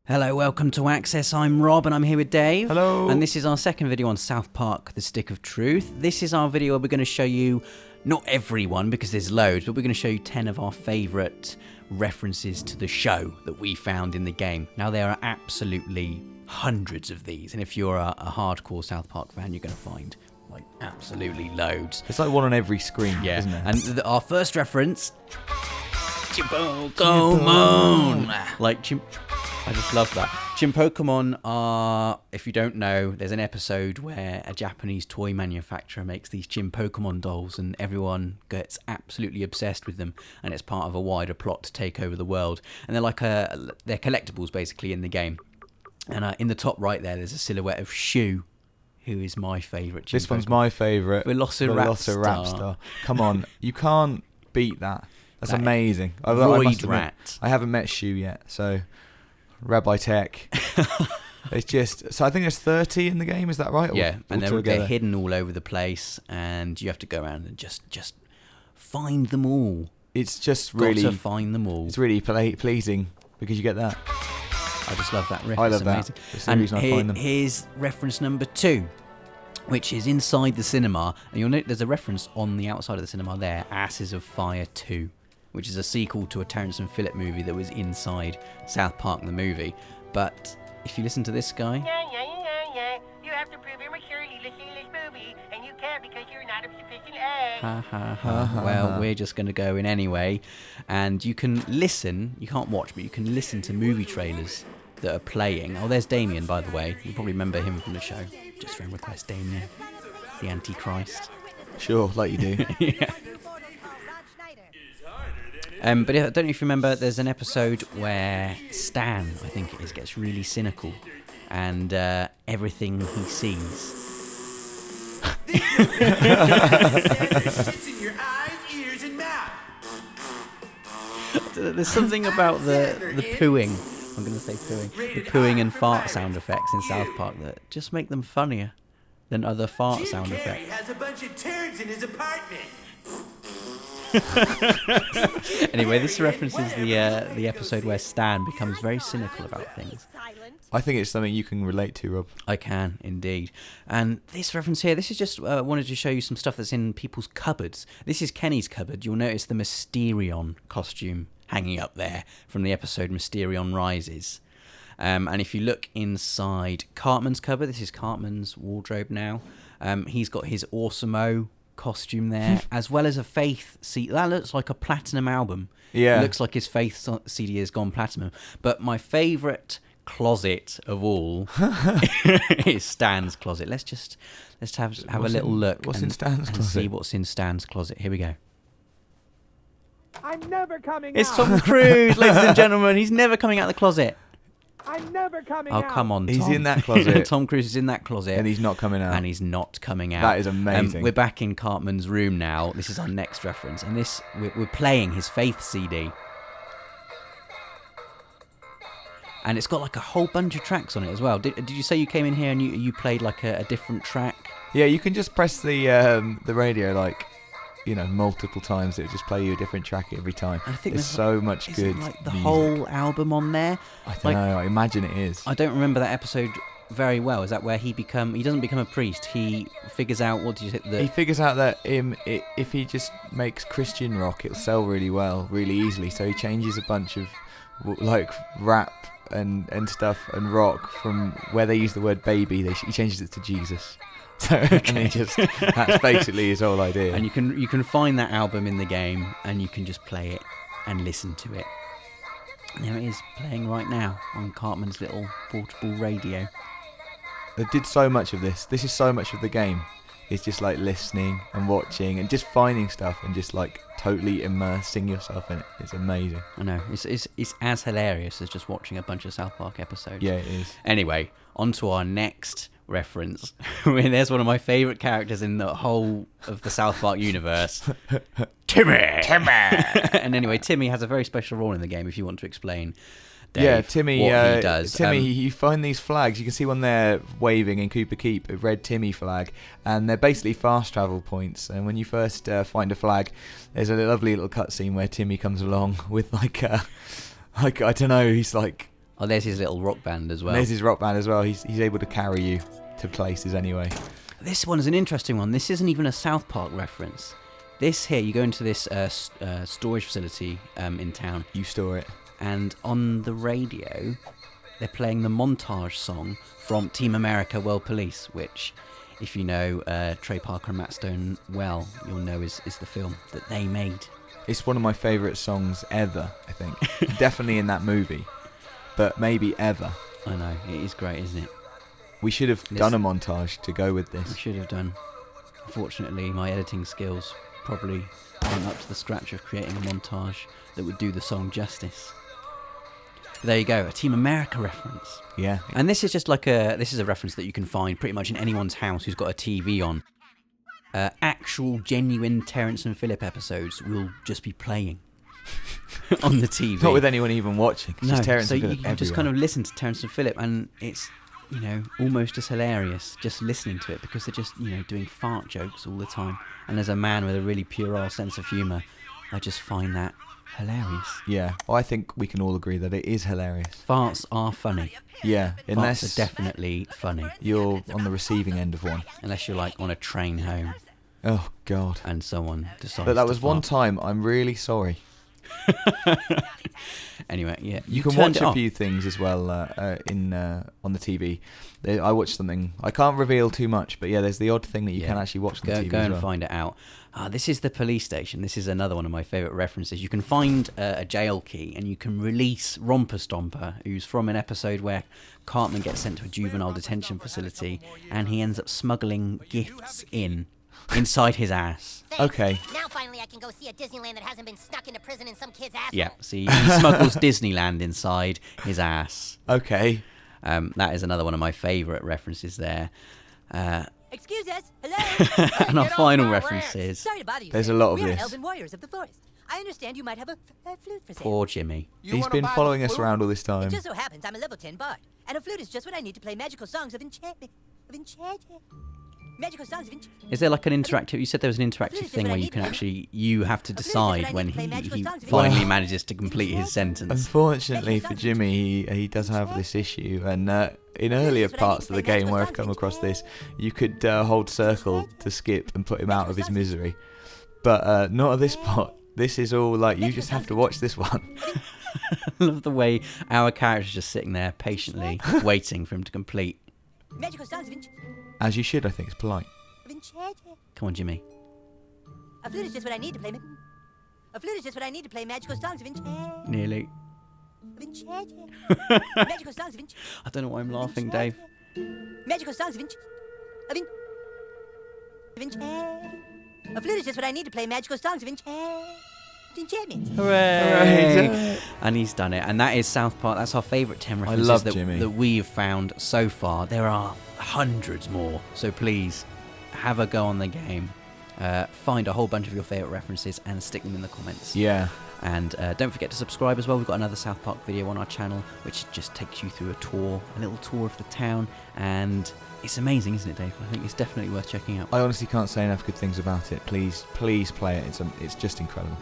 Hello, welcome to Access. I'm Rob and I'm here with Dave. Hello. And this is our second video on South Park, The Stick of Truth. This is our video where we're going to show you, not everyone because there's loads, but we're going to show you 10 of our favourite references to the show that we found in the game. Now, there are absolutely hundreds of these, and if you're a hardcore South Park fan, you're going to find like absolutely loads. It's like one on every screen, Yeah. isn't it? And our first reference, Chinpokomon. I just love that. Chinpokomon are, if you don't know, there's an episode where a Japanese toy manufacturer makes these Chinpokomon dolls and everyone gets absolutely obsessed with them, and it's part of a wider plot to take over the world. And they're like they're collectibles basically in the game. And in the top right there's a silhouette of Shu, who is my favourite. This one's my favourite. Velociraptor. Come on, you can't beat that. That's amazing. Rat. I haven't met Shu yet, so Rabbi Tech. It's just so I think there's 30 in the game. Is that right? Yeah, and they're hidden all over the place, and you have to go around and just find them all. It's just Got really to find them all. It's really pleasing because you get that. I just love that riff. I it's love amazing. that. It's the reason I find them. Here's reference number 2, which is inside the cinema, and you'll note there's a reference on the outside of the cinema there, Asses of Fire 2, which is a sequel to a Terrence and Phillip movie that was inside South Park the movie. But if you listen to this guy... Yeah. You have to prove your maturity to see this movie, and you can't because you're not of sufficient age. Ha ha ha. Well, we're just going to go in anyway. And you can listen, you can't watch, but you can listen to movie trailers that are playing. Oh, there's Damien, by the way. You probably remember him from the show. Just friend request Damien, the Antichrist. Sure, like you do. Yeah. But I don't know if you remember, there's an episode where Stan, I think it is, gets really cynical, and everything he sees. There's something about the pooing. I'm going to say pooing. The pooing and fart sound effects in South Park that just make them funnier than other fart sound effects. Has a bunch of turds in his apartment. Anyway, this references the episode where Stan becomes very cynical about things. I think it's something you can relate to, Rob. I can, indeed. And this reference here, this is just wanted to show you some stuff that's in people's cupboards. This is Kenny's cupboard. You'll notice the Mysterion costume hanging up there from the episode Mysterion Rises. And if you look inside Cartman's cupboard, this is Cartman's wardrobe now. He's got his Awesome-O costume there, as well as a Faith CD. That looks like a platinum album. Yeah. It looks like his Faith CD has gone platinum. But my favourite closet of all is Stan's closet. Let's have a little look. What's in Stan's closet? See what's in Stan's closet. Here we go. I'm never coming It's out. Tom Cruise, ladies and gentlemen. He's never coming out of the closet. I'm never coming Oh, out. come on, Tom. He's in that closet. Tom Cruise is in that closet. And he's not coming out. And he's not coming out. That is amazing. We're back in Cartman's room now. This is our next reference. And we're playing his Faith CD. And it's got like a whole bunch of tracks on it as well. Did you say you came in here and you played like a different track? Yeah, you can just press the radio like, multiple times. It'll just play you a different track every time. I think there's so much good like the music. whole album on there. I don't know. I imagine it is. I don't remember that episode very well. Is that where he doesn't become a priest? He figures out, what did you say? He figures out that if he just makes Christian rock, it'll sell really well, really easily. So he changes a bunch of like rap and stuff and rock from where they use the word baby. He changes it to Jesus. So and that's basically his whole idea. And you can find that album in the game, and you can just play it and listen to it. And there it is, playing right now on Cartman's little portable radio. They did so much of this. This is so much of the game. It's just like listening and watching and just finding stuff and just like totally immersing yourself in it. It's amazing. I know. It's as hilarious as just watching a bunch of South Park episodes. Yeah, it is. Anyway, on to our next reference. There's one of my favourite characters in the whole of the South Park universe. Timmy! And anyway, Timmy has a very special role in the game, if you want to explain, Dave, yeah, Timmy, what he does. Timmy, you find these flags. You can see one there waving in Cooper Keep, a red Timmy flag, and they're basically fast travel points. And when you first find a flag, there's a lovely little cutscene where Timmy comes along with like I don't know, he's like Oh, there's his little rock band as well. And there's his rock band as well. He's able to carry you to places anyway. This one is an interesting one. This isn't even a South Park reference. This here, you go into this storage facility in town. You store it. And on the radio, they're playing the montage song from Team America World Police, which, if you know Trey Parker and Matt Stone well, you'll know is the film that they made. It's one of my favourite songs ever, I think. Definitely in that movie, but maybe ever. I know, it is great, isn't it? We should have done a montage to go with We this. should have done. Unfortunately, my editing skills probably weren't up to the scratch of creating a montage that would do the song justice. But there you go, a Team America reference. Yeah. And this is just like this is a reference that you can find pretty much in anyone's house who's got a TV on. Actual, genuine Terrence and Phillip episodes will just be playing on the TV. Not with anyone even watching. It's just Terrence so and you Phillip can just everywhere. kind of listen to Terrence and Phillip, and it's, you know, almost as hilarious just listening to it because they're just, you know, doing fart jokes all the time. And as a man with a really puerile sense of humour, I just find that hilarious. Yeah. Well, I think we can all agree that it is hilarious. Farts are funny. Yeah. Farts Unless are definitely funny. you're on the receiving end of one. Unless you're like on a train home Oh, God. and someone decides But that to was one fart. time. I'm really sorry. Anyway, yeah. You can turned watch it a off. few things as well on the TV. I watched something. I can't reveal too much, but yeah, there's the odd thing that you can actually watch on the TV Go as and well. find it out. This is the police station. This is another one of my favourite references. You can find a jail key and you can release Romper Stomper, who's from an episode where Cartman gets sent to a juvenile detention facility and he ends up smuggling gifts inside his ass. Okay. Now finally I can go see a Disneyland that hasn't been stuck into prison in some kid's asshole. Yeah, see, he smuggles Disneyland inside his ass. Okay. That is another one of my favourite references there. Excuse us. Hello. And our Get off final my reference ranch. is Sorry to bother you. There's sir. a lot of we this. are elven warriors of the forest. I understand you might have a flute for sale. poor Jimmy. He's been following us around all this It time. just so happens I'm a level 10 bard, and a flute is just what I need to play magical songs of enchantment. Magical songs of enchantment. Is there like an interactive? You said there was an interactive thing where you can actually have to decide when he finally manages to complete his sentence. Unfortunately for Jimmy, he does have this issue, and in earlier parts of the game where I've come across this, you could hold circle to skip and put him out of his misery. But not at this part. This is all like, you just have to watch this one. I love the way our character's just sitting there patiently waiting for him to complete. Magical songs of As you should, I think. It's polite. enchantment. Come on, Jimmy. A flute is just what I need to play. A flute is just what I need to play magical songs of enchantment. Nearly. Magical songs of enchantment. I don't know why I'm laughing, Dave. Magical songs of enchantment. A flute is just what I need to play magical songs of enchantment. Hooray! And he's done it. And that is South Park. That's our favourite 10 references love that Jimmy. we've found so far. There are hundreds more. So please, have a go on the game. Find a whole bunch of your favourite references and stick them in the comments. Yeah. And don't forget to subscribe as well. We've got another South Park video on our channel, which just takes you through a little tour of the town. And it's amazing, isn't it, Dave? I think it's definitely worth checking out. I honestly can't say enough good things about it. Please play it. It's just incredible.